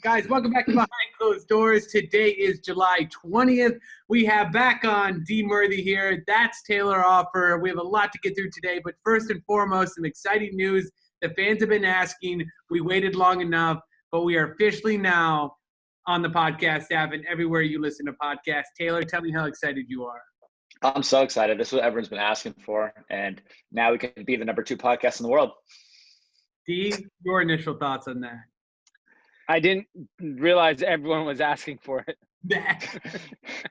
Guys, welcome back to Behind Closed Doors. Today is July 20th. We have back on Dee Murthy here. That's Taylor Offer. We have a lot to get through today, but first and foremost, some exciting news. The fans have been asking. We waited long enough, but we are officially now on the podcast app and everywhere you listen to podcasts. Taylor, tell me how excited you are. I'm so excited. This is what everyone's been asking for, and now we can be the number 2 podcast in the world. Dee, your initial thoughts on that? I didn't realize everyone was asking for it.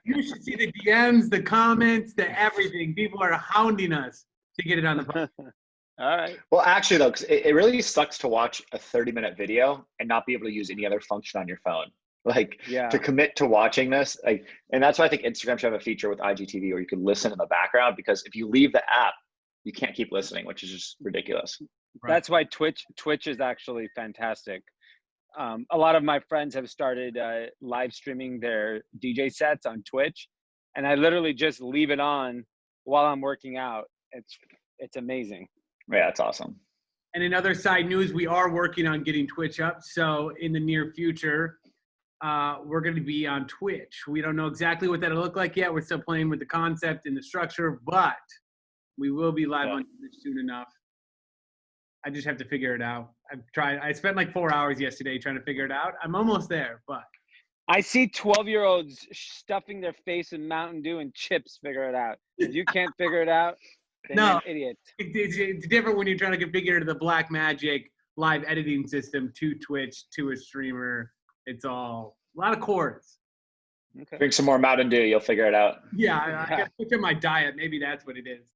You should see the DMs, the comments, the everything. People are hounding us to get it on the podcast. All right. Well, actually, though, 'cause it really sucks to watch a 30-minute video and not be able to use any other function on your phone. To commit to watching this, and that's why I think Instagram should have a feature with IGTV where you can listen in the background, because if you leave the app, you can't keep listening, which is just ridiculous. Right. That's why Twitch is actually fantastic. A lot of my friends have started live streaming their DJ sets on Twitch, and I literally just leave it on while I'm working out. It's amazing. Yeah, that's awesome. And in other side news, we are working on getting Twitch up. So in the near future, we're going to be on Twitch. We don't know exactly what that'll look like yet. We're still playing with the concept and the structure, but we will be live on Twitch soon enough. I just have to figure it out. I spent like 4 hours yesterday trying to figure it out. I'm almost there, but I see 12-year-olds stuffing their face in Mountain Dew and chips figure it out. If you can't figure it out, then you're an idiot. It's different when you're trying to configure the Black Magic live editing system to Twitch, to a streamer. It's all a lot of cords. Okay. Drink some more Mountain Dew, you'll figure it out. Yeah, I got to put in my diet. Maybe that's what it is.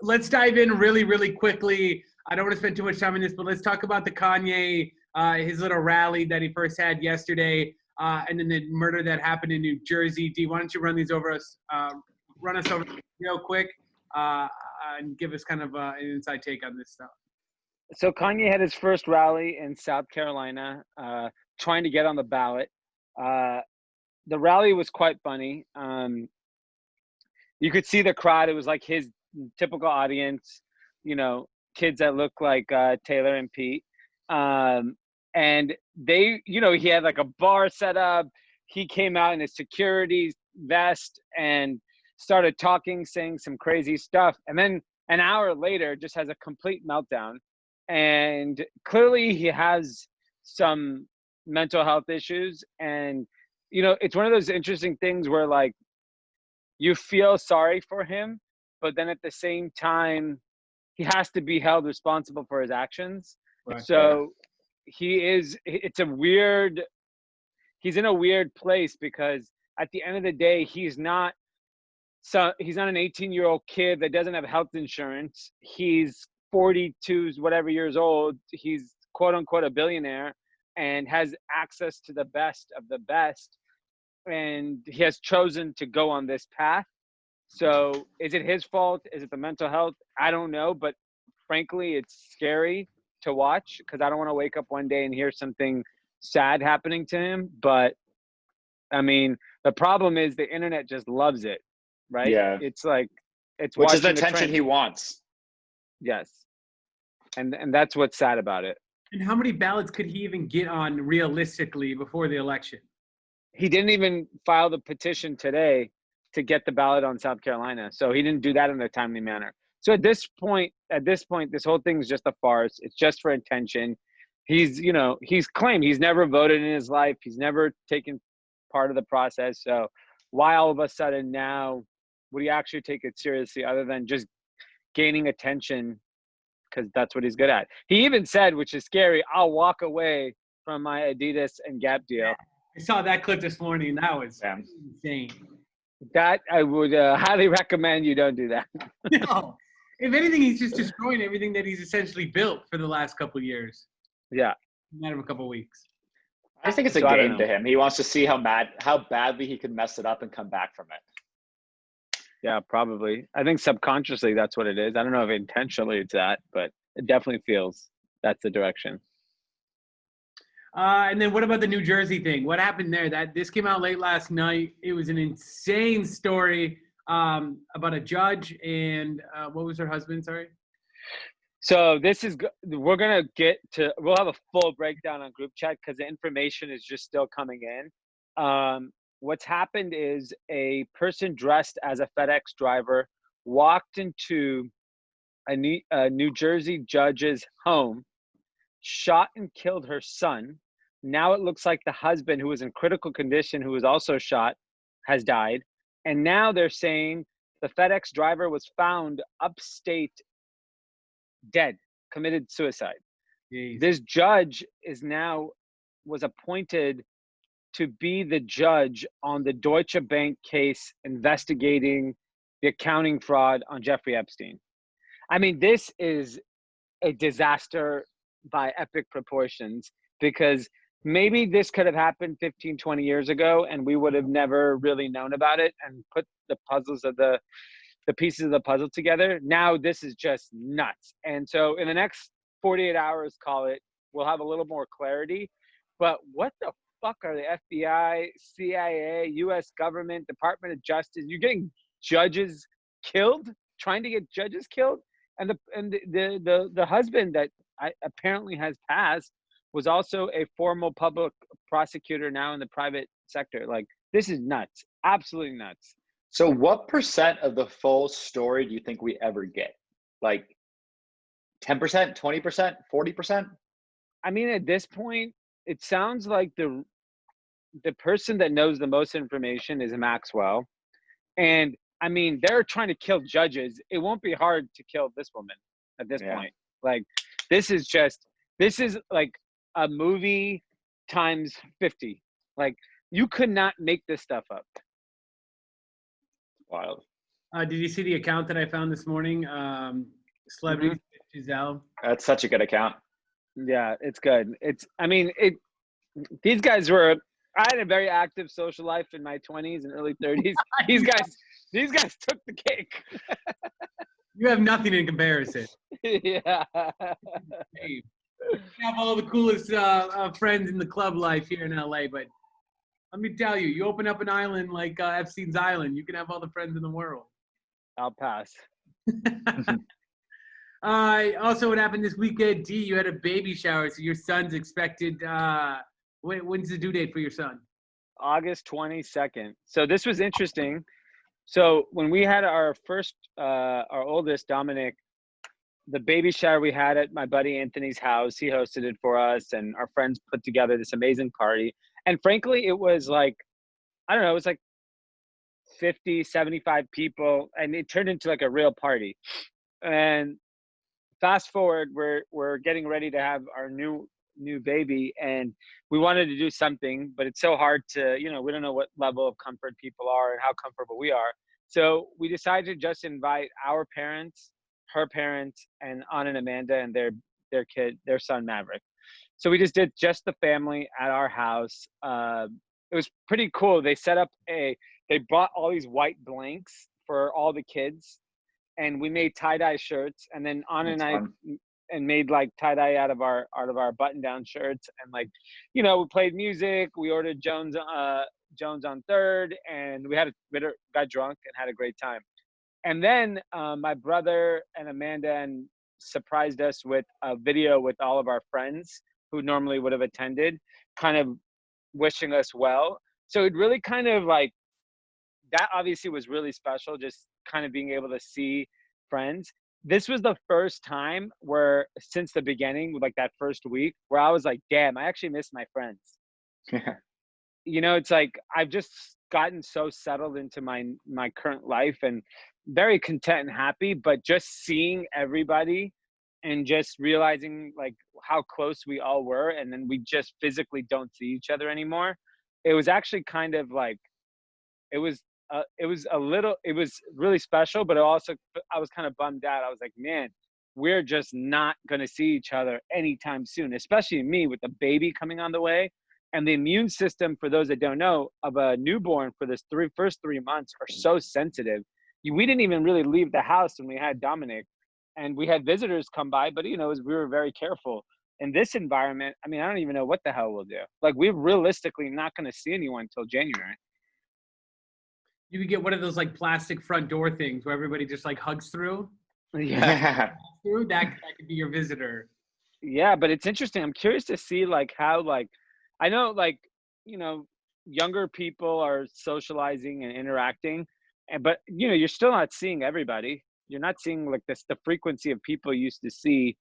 Let's dive in really, really quickly. I don't want to spend too much time on this, but let's talk about the Kanye, his little rally that he first had yesterday, and then the murder that happened in New Jersey. Dee, why don't you run us over real quick, and give us kind of an inside take on this stuff. So Kanye had his first rally in South Carolina, trying to get on the ballot. The rally was quite funny. You could see the crowd. It was like his typical audience, kids that look like Taylor and Pete. And they, he had like a bar set up. He came out in his security vest and started talking, saying some crazy stuff. And then an hour later, just has a complete meltdown. And clearly he has some mental health issues. And, it's one of those interesting things where like you feel sorry for him, but then at the same time, he has to be held responsible for his actions. Right. So he's in a weird place, because at the end of the day, he's not an 18-year-old kid that doesn't have health insurance. He's 42 whatever years old. He's quote unquote a billionaire and has access to the best of the best. And he has chosen to go on this path. So is it his fault? Is it the mental health? I don't know. But frankly, it's scary to watch, because I don't want to wake up one day and hear something sad happening to him. But I mean, the problem is the internet just loves it, right? Yeah. Which is the attention he wants. Yes. And that's what's sad about it. And how many ballots could he even get on realistically before the election? He didn't even file the petition today to get the ballot on South Carolina. So he didn't do that in a timely manner. So at this point, this whole thing is just a farce. It's just for attention. He's claimed he's never voted in his life. He's never taken part of the process. So why all of a sudden now would he actually take it seriously, other than just gaining attention, because that's what he's good at? He even said, which is scary, I'll walk away from my Adidas and Gap deal. I saw that clip this morning. That was insane. That I would highly recommend you don't do that. No. If anything, he's just destroying everything that he's essentially built for the last couple of years. Yeah. In a matter of a couple of weeks. I think it's a game to him. He wants to see how badly he can mess it up and come back from it. Yeah, probably. I think subconsciously that's what it is. I don't know if intentionally it's that, but it definitely feels that's the direction. And then what about the New Jersey thing? What happened there? This came out late last night. It was an insane story about a judge and what was her husband? Sorry. So we're gonna we'll have a full breakdown on group chat because the information is just still coming in. What's happened is a person dressed as a FedEx driver walked into a New Jersey judge's home, shot and killed her son. Now it looks like the husband, who was in critical condition, who was also shot, has died. And now they're saying the FedEx driver was found upstate dead, committed suicide. Jeez. This judge was appointed to be the judge on the Deutsche Bank case investigating the accounting fraud on Jeffrey Epstein. I mean, this is a disaster by epic proportions, because maybe this could have happened 15, 20 years ago and we would have never really known about it and put the pieces of the puzzle together. Now this is just nuts. And so in the next 48 hours, we'll have a little more clarity. But what the fuck are the FBI, CIA, US government, Department of Justice? You're getting judges killed, trying to get judges killed. And the husband that apparently has passed was also a formal public prosecutor now in the private sector. Like, this is nuts, absolutely nuts. So what % of the full story do you think we ever get? Like 10%, 20%, 40%? I mean, at this point, it sounds like the person that knows the most information is Maxwell. And I mean, they're trying to kill judges. It won't be hard to kill this woman at this point. Like, this is like a movie times 50. Like, you could not make this stuff up. Wild. Did you see the account that I found this morning? Celebrity Giselle. That's such a good account. Yeah, it's good. These guys I had a very active social life in my 20s and early 30s. These guys took the cake. You have nothing in comparison. Yeah. Hey, you have all the coolest friends in the club life here in LA, but let me tell you, you open up an island like Epstein's Island, you can have all the friends in the world. I'll pass. Also, what happened this weekend, Dee, you had a baby shower, so your son's expected. When's the due date for your son? August 22nd. So this was interesting. So when we had our oldest, Dominic, the baby shower we had at my buddy Anthony's house, he hosted it for us, and our friends put together this amazing party. And frankly, it was like, I don't know, it was like 50, 75 people, and it turned into like a real party. And fast forward, we're getting ready to have our new baby, and we wanted to do something, but it's so hard to, we don't know what level of comfort people are and how comfortable we are. So we decided to just invite our parents, her parents, and Anand and Amanda and their kid, their son Maverick. So we just did just the family at our house. It was pretty cool. They bought all these white blanks for all the kids, and we made tie-dye shirts, and then Anand and made like tie-dye out of our button-down shirts, and like, we played music, we ordered Jones on Third, and we got drunk and had a great time. And then my brother and Amanda surprised us with a video with all of our friends who normally would have attended, kind of wishing us well. So it really kind of like, that obviously was really special, just kind of being able to see friends. This was the first time where, since the beginning, like that first week, where I was like, damn, I actually miss my friends. It's like, I've just gotten so settled into my current life and very content and happy, but just seeing everybody and just realizing like how close we all were, and then we just physically don't see each other anymore. It was actually kind of like, it was really special, but I was kind of bummed out. I was like, man, we're just not going to see each other anytime soon, especially me with the baby coming on the way. And the immune system, for those that don't know, of a newborn for this first 3 months are so sensitive. We didn't even really leave the house when we had Dominic, and we had visitors come by, but we were very careful. In this environment, I mean, I don't even know what the hell we'll do. Like, we're realistically not going to see anyone until January. You could get one of those like plastic front door things where everybody just like hugs through. Yeah. through, that could be your visitor. Yeah, but it's interesting. I'm curious to see like how like I know like younger people are socializing and interacting, but you're still not seeing everybody. You're not seeing like the frequency of people you used to see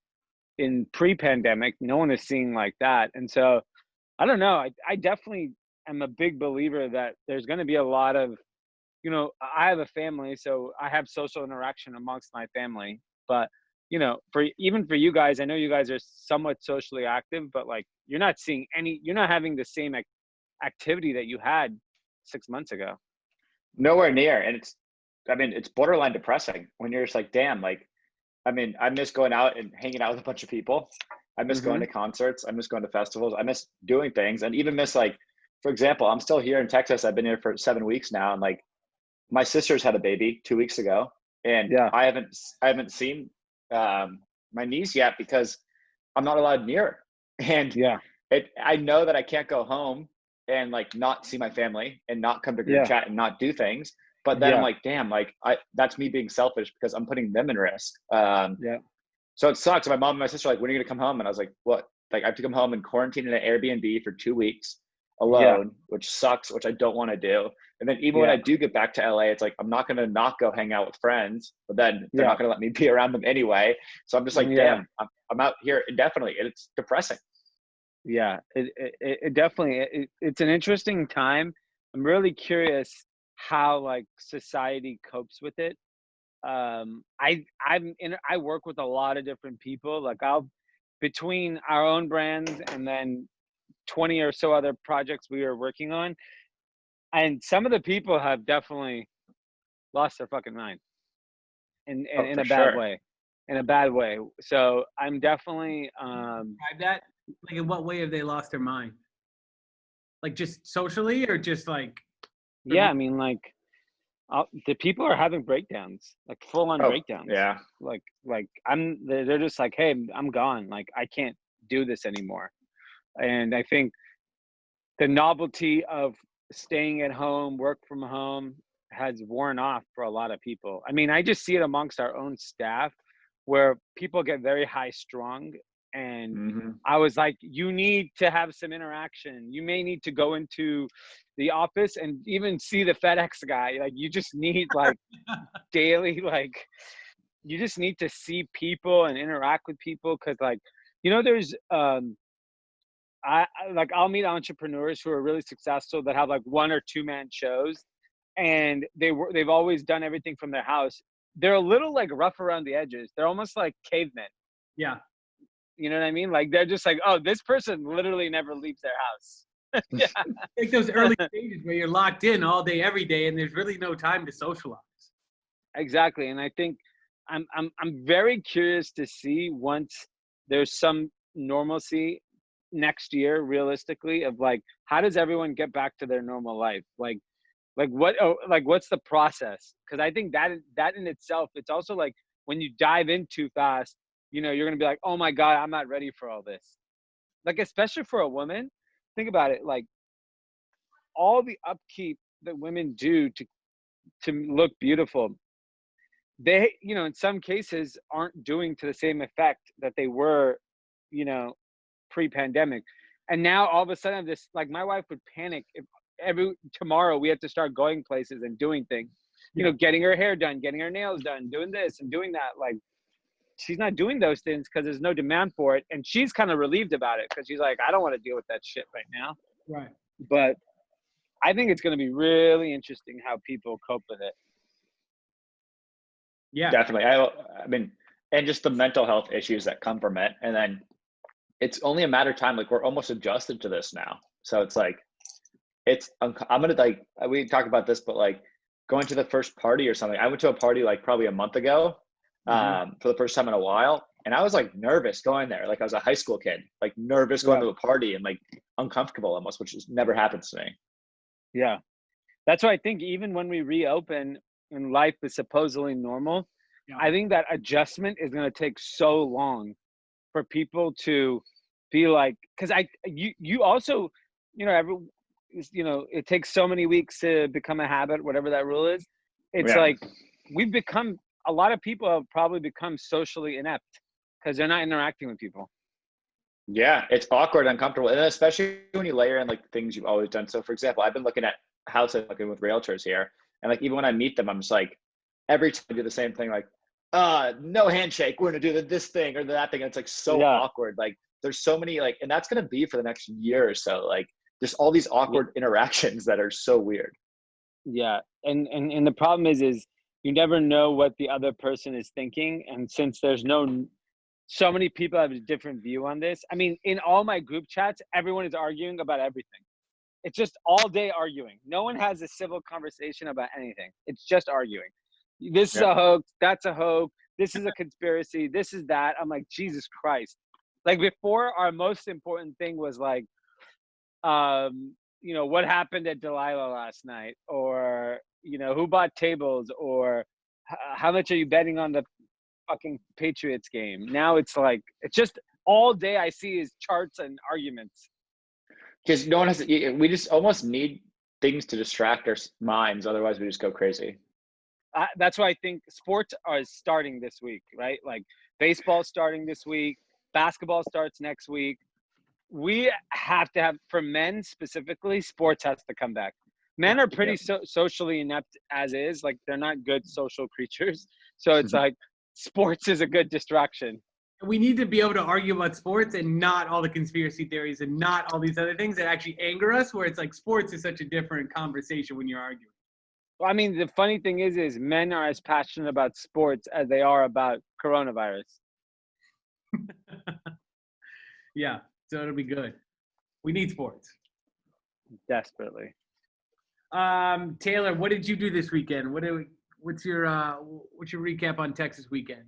in pre-pandemic. No one is seeing like that, and so I don't know. I definitely am a big believer that there's going to be a lot of I have a family, so I have social interaction amongst my family. But for you guys, I know you guys are somewhat socially active, but like you're not having the same activity that you had 6 months ago. Nowhere near. And it's borderline depressing when you're just like, damn, like, I miss going out and hanging out with a bunch of people. I miss going to concerts. I miss going to festivals. I miss doing things, and even miss like, for example, I'm still here in Texas. I've been here for 7 weeks now. And like my sister's had a baby 2 weeks ago, and I haven't seen my niece yet because I'm not allowed near her. And I know that I can't go home and like not see my family and not come to group chat and not do things. But then I'm like, damn, like that's me being selfish because I'm putting them in risk. So it sucks. My mom and my sister are like, when are you gonna come home? And I was like, what? Like I have to come home and quarantine in an Airbnb for 2 weeks alone, which sucks, which I don't want to do. And then even when I do get back to LA, it's like, I'm not going to not go hang out with friends, but then they're not going to let me be around them anyway. So I'm just like, damn, I'm out here indefinitely. And it's depressing. Yeah, it definitely, it's an interesting time. I'm really curious how like society copes with it. I work with a lot of different people. Like between our own brands and then 20 or so other projects we are working on, and some of the people have definitely lost their fucking mind in a bad way, so I'm definitely describe that. Like in what way have they lost their mind? Like just socially, or just like I mean like the people are having breakdowns, like full-on breakdowns. Like they're just like, hey, I'm gone, like I can't do this anymore. And I think the novelty of staying at home, work from home, has worn off for a lot of people. I mean, I just see it amongst our own staff where people get very high strung. And I was like, you need to have some interaction. You may need to go into the office and even see the FedEx guy. Like you just need like daily, like you just need to see people and interact with people. Cause like, there's, I'll meet entrepreneurs who are really successful that have like 1 or 2 man shows, and they've always done everything from their house. They're a little like rough around the edges. They're almost like cavemen. Yeah. You know what I mean? Like they're just like, oh, this person literally never leaves their house. Like those early stages where you're locked in all day, every day, and there's really no time to socialize. Exactly. And I think I'm very curious to see once there's some normalcy next year, realistically, of like, how does everyone get back to their normal life? Like what's the process? Because I think that in itself, it's also like when you dive in too fast, you're gonna be like, oh my God, I'm not ready for all this. Like especially for a woman, think about it. Like all the upkeep that women do to look beautiful, they in some cases aren't doing to the same effect that they were pre-pandemic. And now all of a sudden this, like my wife would panic if tomorrow we had to start going places and doing things, getting her hair done, getting her nails done, doing this and doing that. Like she's not doing those things because there's no demand for it, and she's kind of relieved about it because she's like, I don't want to deal with that shit right now. Right. But I think it's going to be really interesting how people cope with it. Yeah, definitely. I mean, and just the mental health issues that come from it. And then it's only a matter of time. Like we're almost adjusted to this now. So it's like, I'm going to like, we talk about this, but like going to the first party or something. I went to a party like probably a month ago for the first time in a while. And I was like nervous going there. Like I was a high school kid, like nervous going to a party and like uncomfortable almost, which just never happens to me. Yeah. That's why I think even when we reopen and life is supposedly normal, I think that adjustment is going to take so long for people to be like, because you also, it takes so many weeks to become a habit, whatever that rule is. It's like we've become a lot of people have probably become socially inept because they're not interacting with people. Yeah, it's awkward, uncomfortable, and especially when you layer in like things you've always done. So, for example, I've been looking at houses, looking with realtors here, and like even when I meet them, I'm just like, every time I do the same thing, like, no handshake, we're gonna do this thing or that thing. And it's like so awkward. Like, there's so many like, and that's gonna be for the next year or so. Like, there's all these awkward interactions that are so weird. Yeah, and the problem is you never know what the other person is thinking, and since there's so many people have a different view on this. I mean, in all my group chats, everyone is arguing about everything. It's just all day arguing. No one has a civil conversation about anything. It's just arguing. This is a hoax. That's a hoax. This is a conspiracy. This is that. I'm like, Jesus Christ. Like before, our most important thing was like, what happened at Delilah last night, or who bought tables, or how much are you betting on the fucking Patriots game. Now it's like, it's just all day I see is charts and arguments. Because no one has we just almost need things to distract our minds, otherwise we just go crazy. That's why I think sports are starting this week, right? Like baseball starting this week, basketball starts next week. We have to have, for men specifically, sports has to come back. Men are pretty socially inept as is. Like they're not good social creatures. So it's like, sports is a good distraction. We need to be able to argue about sports and not all the conspiracy theories and not all these other things that actually anger us, where it's like sports is such a different conversation when you're arguing. Well, I mean, the funny thing is men are as passionate about sports as they are about coronavirus. Yeah, so it'll be good. We need sports. Desperately. Taylor, what did you do this weekend? What's your recap on Texas weekend?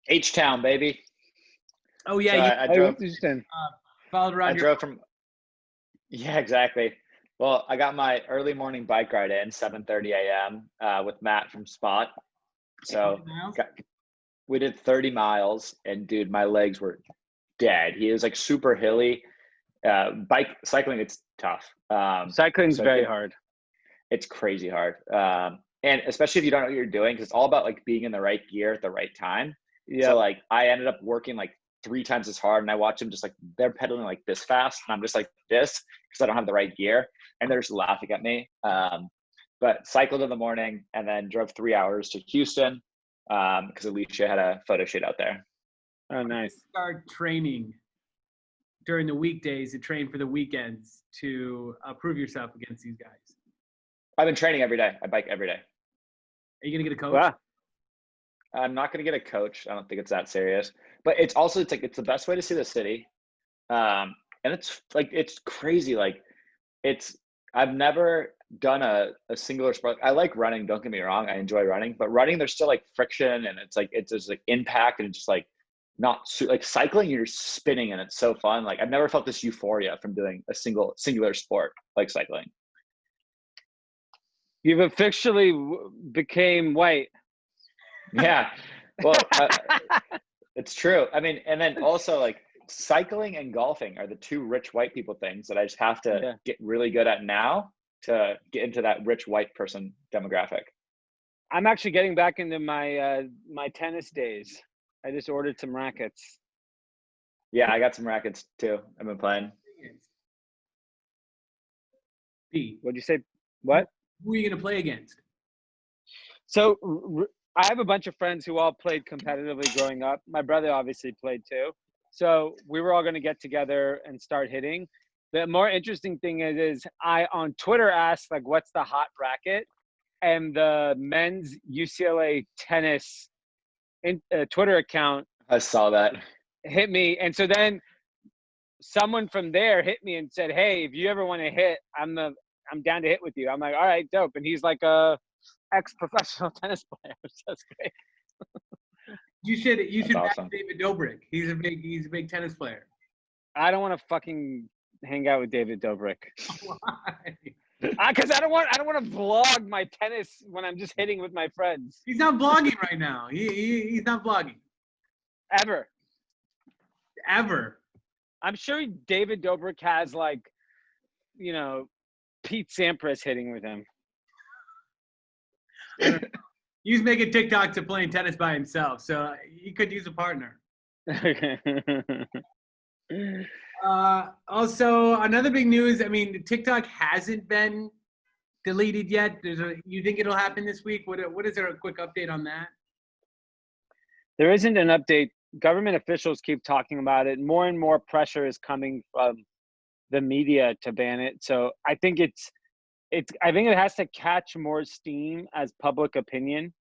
H-Town, baby. Oh yeah, I drove. Followed around. I drove from. Yeah, exactly. Well, I got my early morning bike ride in 7:30 a.m. With Matt from Spot. So we did 30 miles, and dude, my legs were dead. He was like super hilly. Cycling, it's tough. Cycling's very hard. It's crazy hard. And especially if you don't know what you're doing, because it's all about like being in the right gear at the right time. Yeah. So like I ended up working like 3 times as hard, and I watch them just like they're pedaling like this fast, and I'm just like this because I don't have the right gear, and they're just laughing at me. But cycled in the morning and then drove 3 hours to Houston because Alicia had a photo shoot out there. Oh, nice. Start training during the weekdays to train for the weekends to prove yourself against these guys. I've been training every day. I bike every day. Are you gonna get a coach? Wow. I'm not gonna get a coach. I don't think it's that serious. But it's the best way to see the city. And it's crazy. Like I've never done a singular sport. I like running, don't get me wrong. I enjoy running, but running, there's still like friction, and it's just like impact, and it's just like not like cycling, you're spinning and it's so fun. Like I've never felt this euphoria from doing a singular sport like cycling. You've officially became white. Yeah. Well, it's true. I mean, and then also like cycling and golfing are the 2 rich white people things that I just have to get really good at now to get into that rich white person demographic. I'm actually getting back into my my tennis days. I just ordered some rackets. Yeah, I got some rackets too. I've been playing. What'd you say? What? Who are you going to play against? So I have a bunch of friends who all played competitively growing up. My brother obviously played too. So we were all going to get together and start hitting. The more interesting thing is I on Twitter asked like, what's the hot bracket? And the men's UCLA tennis Twitter account. I saw that. Hit me. And so then someone from there hit me and said, hey, if you ever want to hit, I'm down to hit with you. I'm like, all right, dope. And he's like a ex-professional tennis player. So that's great. You should back awesome. David Dobrik. He's a big tennis player. I don't want to fucking hang out with David Dobrik. Why? Because I don't want to vlog my tennis when I'm just hitting with my friends. He's not vlogging right now. He's not vlogging. Ever. I'm sure David Dobrik has like, Pete Sampras hitting with him. He's making TikTok to playing tennis by himself, so he could use a partner. Also, another big news. I mean, TikTok hasn't been deleted yet. You think it'll happen this week? What is there a quick update on that? There isn't an update. Government officials keep talking about it. More and more pressure is coming from the media to ban it. So I think I think it has to catch more steam as public opinion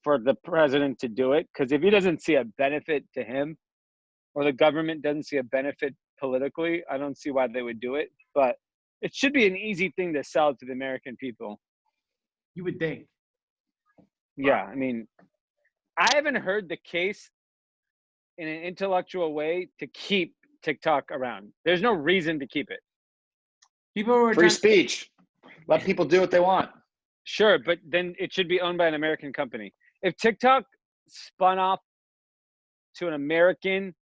for the president to do it. Because if he doesn't see a benefit to him, or the government doesn't see a benefit politically, I don't see why they would do it. But it should be an easy thing to sell to the American people. You would think. Yeah, I mean, I haven't heard the case in an intellectual way to keep TikTok around. There's no reason to keep it. People were free speech. Let people do what they want. Sure, but then it should be owned by an American company. If TikTok spun off to an American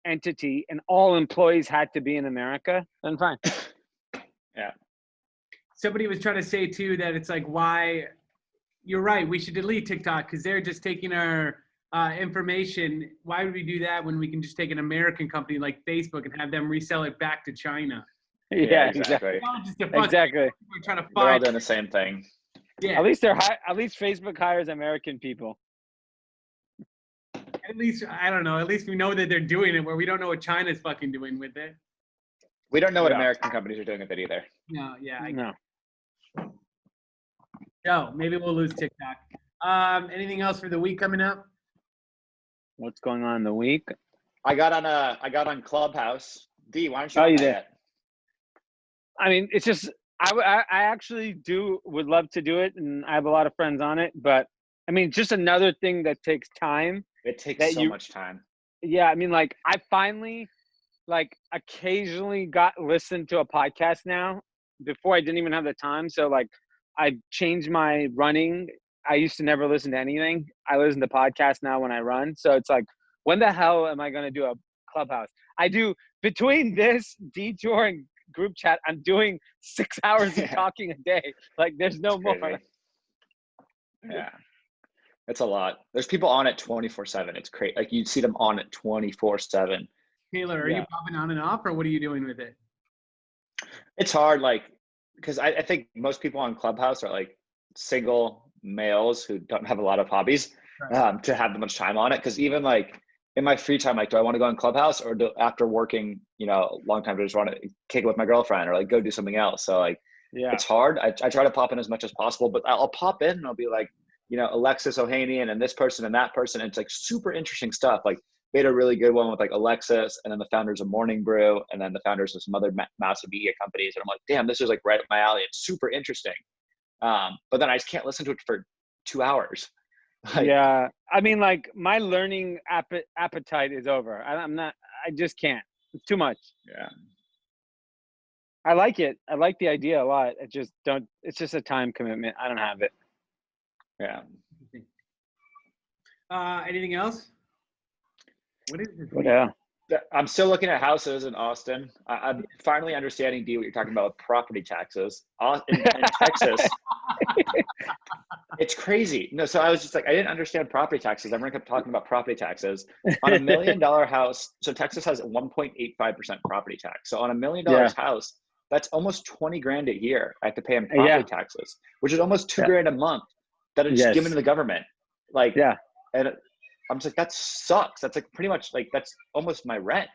entity and all employees had to be in America, then fine. Yeah. Somebody was trying to say too that it's like, why? You're right. We should delete TikTok because they're just taking our information. Why would we do that when we can just take an American company like Facebook and have them resell it back to China? Yeah, exactly. Exactly. We're trying to They're all find. doing the same thing. Yeah. At least Facebook hires American people. At least, I don't know. At least we know that they're doing it, where we don't know what China's fucking doing with it. We don't know what American companies are doing with it either. No, yeah. No. No, maybe we'll lose TikTok. Anything else for the week coming up? What's going on in the week? I got on Clubhouse. Dee, why don't you? Oh, you did. I mean, it's just I actually would love to do it, and I have a lot of friends on it. But I mean, just another thing that takes time. It takes so much time. Yeah, I mean, like I finally, occasionally listened to a podcast now. Before I didn't even have the time, so like I changed my running. I used to never listen to anything. I listen to podcasts now when I run. So it's like, when the hell am I going to do a Clubhouse? I do, between this detour and group chat, I'm doing 6 hours of talking a day. Like there's no more. Yeah. It's a lot. There's people on it 24/7. It's crazy. Like you see them on it 24/7. Taylor, are you popping on and off, or what are you doing with it? It's hard, because I think most people on Clubhouse are like single males who don't have a lot of hobbies, to have that much time on it. Because even like in my free time, like, do I want to go on Clubhouse, or after working, a long time, to just want to kick it with my girlfriend or like go do something else? So like, it's hard. I try to pop in as much as possible, but I'll pop in and I'll be like, Alexis Ohanian and this person and that person. And it's like super interesting stuff. Like they had a really good one with like Alexis, and then the founders of Morning Brew, and then the founders of some other massive media companies. And I'm like, damn, this is like right up my alley. It's super interesting. But then I just can't listen to it for 2 hours. Yeah. I mean, like my learning appetite is over. I just can't. It's too much. Yeah. I like it. I like the idea a lot. It's just a time commitment. I don't have it. Yeah. Anything else? What is this? Yeah. I'm still looking at houses in Austin. I'm finally understanding, Dee, what you're talking about with property taxes. In Texas, it's crazy. No, so I was just like, I didn't understand property taxes. Everyone kept talking about property taxes. On $1 million house, so Texas has a 1.85% property tax. So on $1 million house, that's almost 20 grand a year I have to pay in property taxes, which is almost $2 grand a month that is given to the government. And I'm just like, that sucks. That's like pretty much like, that's almost my rent.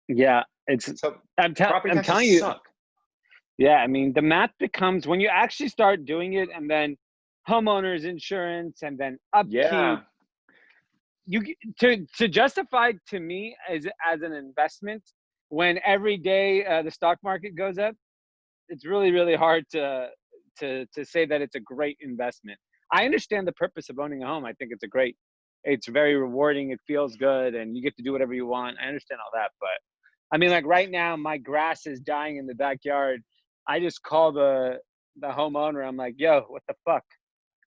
Yeah. I'm telling you, suck. Yeah. I mean, the math becomes when you actually start doing it, and then homeowners insurance, and then upkeep. Yeah. To justify to me as an investment, when every day the stock market goes up, it's really, really hard to say that it's a great investment. I understand the purpose of owning a home. I think it's very rewarding. It feels good, and you get to do whatever you want. I understand all that, but I mean, like right now, my grass is dying in the backyard. I just call the homeowner. I'm like, yo, what the fuck?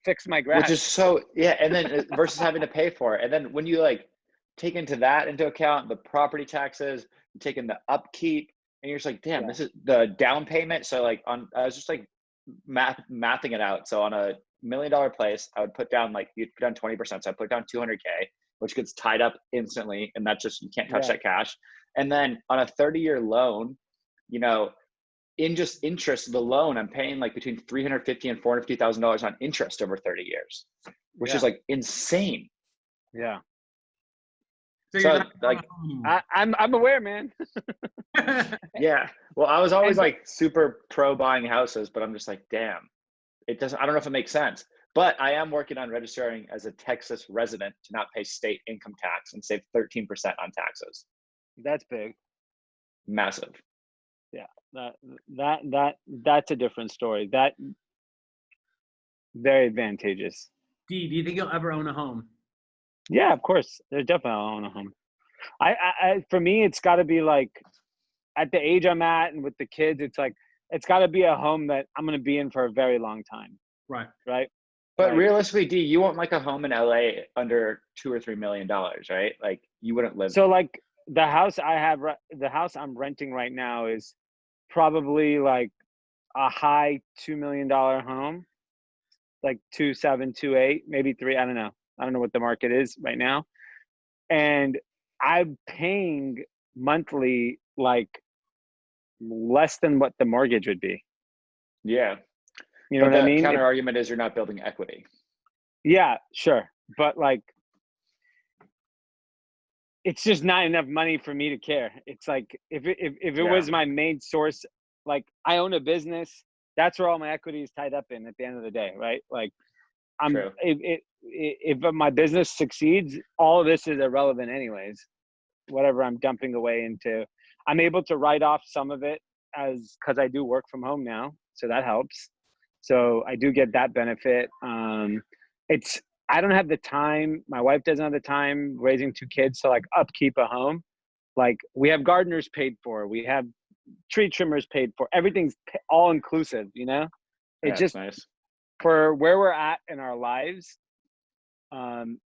Fix my grass. Which is and then versus having to pay for it. And then when you like take into account the property taxes, you take in the upkeep, and you're just like, damn, this is the down payment. So like I was just like mathing it out. So on a $1 million place, I would put down like, you'd put down 20%. So I put down 200K, which gets tied up instantly. And that's just, you can't touch that cash. And then on a 30-year loan, you know, in just interest, the loan, I'm paying like between $350,000 and $450,000 on interest over 30 years, which is like insane. Yeah. So like, I'm aware, man. Yeah. Well, I was always like super pro buying houses, but I'm just like, damn, it doesn't, I don't know if it makes sense, but I am working on registering as a Texas resident to not pay state income tax and save 13% on taxes. That's big. Massive. Yeah. That's a different story. That very advantageous. Dee, do you think you'll ever own a home? Yeah, of course. There's definitely I'll own a home. I for me, it's got to be like at the age I'm at and with the kids, it's like it's got to be a home that I'm going to be in for a very long time. Right. Right. But like, realistically, Dee, you want like a home in LA under $2 or $3 million, right? Like you wouldn't live. So like the house the house I'm renting right now is probably like a high $2 million home, like 2.7, 2.8, maybe 3. I don't know what the market is right now. And I'm paying monthly like less than what the mortgage would be. Yeah. You know what I mean? The counter argument is you're not building equity. Yeah, sure. But like, it's just not enough money for me to care. It's like, if it was my main source, like I own a business, that's where all my equity is tied up in at the end of the day, right? Like if my business succeeds, all of this is irrelevant anyways. Whatever I'm dumping away into, I'm able to write off some of it because I do work from home now, so that helps. So I do get that benefit. I don't have the time. My wife doesn't have the time raising 2 kids to like upkeep a home. Like we have gardeners paid for, we have tree trimmers paid for. Everything's all inclusive, you know. It's just nice. For where we're at in our lives,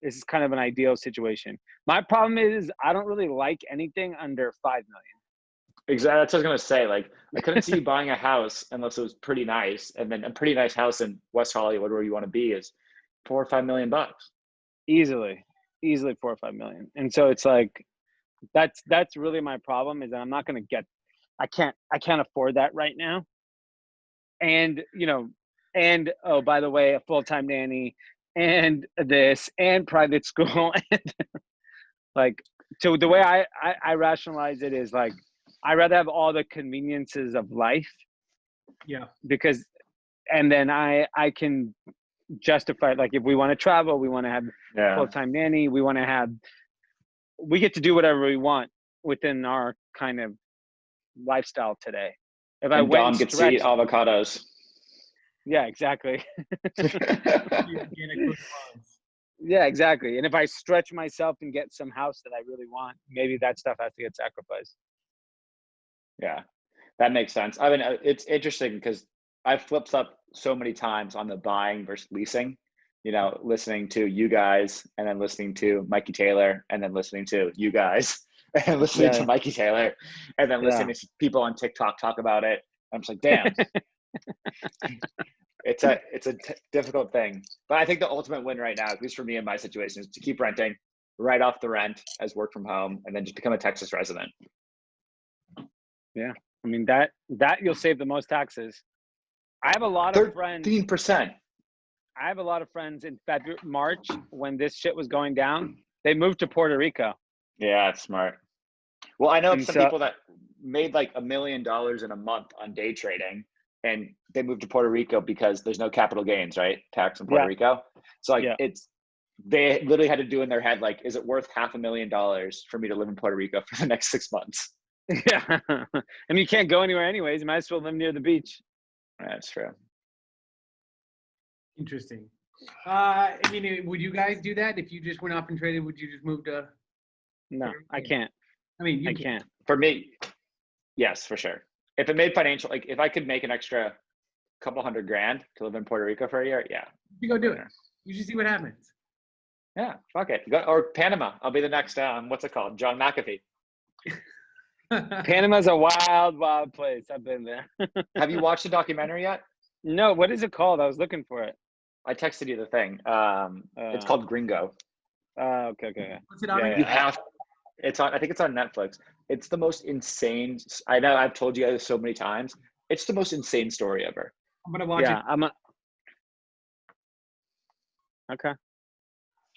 this is kind of an ideal situation. My problem is I don't really like anything under 5 million. Exactly. That's what I was gonna say. Like I couldn't see you buying a house unless it was pretty nice, and then a pretty nice house in West Hollywood where you want to be is $4 or $5 million. Easily 4 or 5 million. And so it's like that's really my problem, is that I'm not gonna get. I can't afford that right now. And you know, and oh, by the way, a full-time nanny and this and private school and like, so the way I rationalize it is like I'd rather have all the conveniences of life. Yeah. Because and then I can justify, like if we want to travel, we want to have full-time nanny, we get to do whatever we want within our kind of lifestyle today. If I Dom gets to eat avocados. Yeah, exactly. Yeah, exactly. And if I stretch myself and get some house that I really want, maybe that stuff has to get sacrificed. Yeah, that makes sense. I mean, it's interesting because I've flipped up so many times on the buying versus leasing, you know, listening to you guys and then listening to Mikey Taylor and then listening to you guys and listening to Mikey Taylor and then listening to people on TikTok talk about it. I'm just like, damn. It's a difficult thing, but I think the ultimate win right now, at least for me in my situation, is to keep renting, write off the rent as work from home, and then just become a Texas resident. Yeah, I mean that you'll save the most taxes. I have a lot of friends. 13%. I have a lot of friends in March when this shit was going down. They moved to Puerto Rico. Yeah, that's smart. Well, I know some people that made like $1 million in a month on day trading. And they moved to Puerto Rico because there's no capital gains, right? Tax in Puerto Rico. So like they literally had to do in their head, like, is it worth $500,000 for me to live in Puerto Rico for the next 6 months? Yeah. And you can't go anywhere anyways. You might as well live near the beach. That's true. Interesting. I mean, would you guys do that if you just went off and traded? Would you just move to? No, I can't. I mean, I can't. For me, yes, for sure. If it made financial, like if I could make an extra couple $100,000 to live in Puerto Rico for a year, you go do it. You should see what happens. Yeah, fuck it. Or Panama. I'll be the next, what's it called? John McAfee. Panama's a wild, wild place. I've been there. Have you watched the documentary yet? No. What is it called? I was looking for it. I texted you the thing. It's called Gringo. Okay. What's it on? Yeah, You have. It's on. I think it's on Netflix. It's the most insane. I know I've told you guys so many times. It's the most insane story ever. I'm gonna watch it. Okay.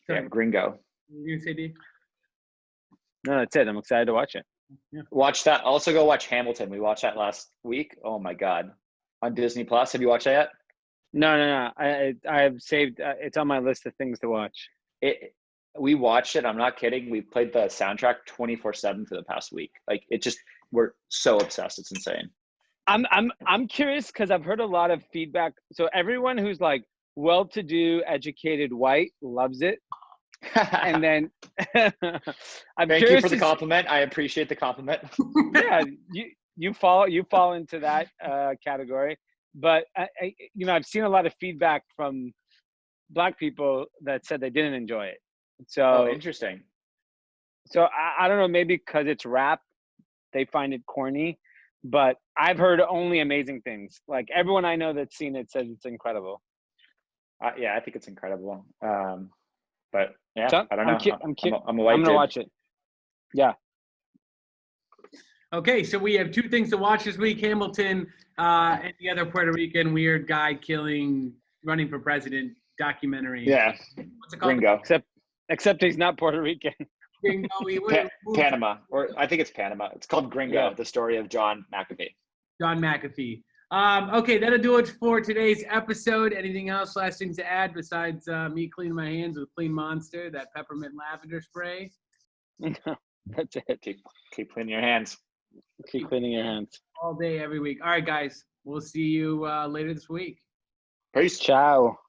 Yeah, Gringo. You say D? No, that's it. I'm excited to watch it. Yeah. Watch that. Also, go watch Hamilton. We watched that last week. Oh my God, on Disney Plus. Have you watched that yet? No. I've saved. It's on my list of things to watch. We watched it. I'm not kidding. We played the soundtrack 24/7 for the past week. Like we're so obsessed. It's insane. I'm curious because I've heard a lot of feedback. So everyone who's like well-to-do, educated, white loves it, and then Thank you for the compliment. I appreciate the compliment. Yeah, you fall into that category, but I've seen a lot of feedback from Black people that said they didn't enjoy it. So interesting. So I don't know, maybe because it's rap, they find it corny. But I've heard only amazing things. Like everyone I know that's seen it says it's incredible. Yeah, I think it's incredible. But yeah, So, I don't know. I'm a white I'm gonna dude. watch it. Yeah. Okay, so we have two things to watch this week: Hamilton and the other Puerto Rican weird guy running for president documentary. Yeah. What's it called? Gringo. Except he's not Puerto Rican. Gringo. Panama, or I think it's Panama. It's called Gringo, the story of John McAfee. John McAfee. Okay, that'll do it for today's episode. Anything else? Last things to add besides me cleaning my hands with Clean Monster, that peppermint lavender spray? No, that's it. Keep cleaning your hands. Keep cleaning your hands. All day, every week. All right, guys. We'll see you later this week. Peace. Ciao.